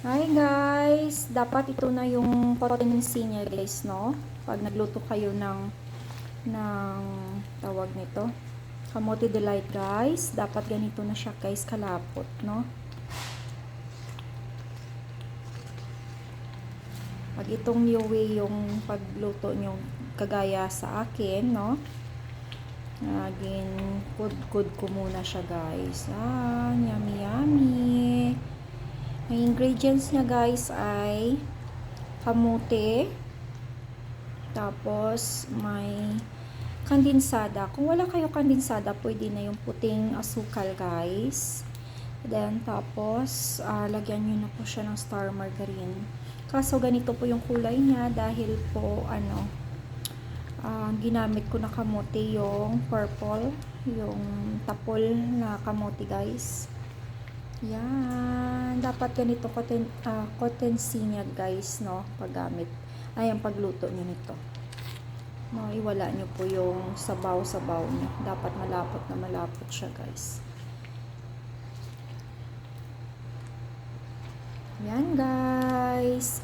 Hi guys! Dapat ito na yung potency niya guys, no? Pag nagluto kayo ng tawag nito, kamote delight guys, dapat ganito na siya guys, kalapot, no? Pag itong new way yung pagluto nyo kagaya sa akin, no? Naging good ko muna siya guys. Yummy yummy! Ang ingredients niya guys ay kamote, tapos may kandensada. Kung wala kayo kandensada, pwede na yung puting asukal guys. Then tapos lagyan nyo na po siya ng star margarine. Kaso ganito po yung kulay niya dahil po ginamit ko na kamote yung purple, yung tapol na kamote guys. Yan, dapat ganito potency niya guys, no, paggamit ang pagluto niyo nito, no, iwala niyo po yung sabaw niyo, dapat malapot na malapot siya guys. Yan guys,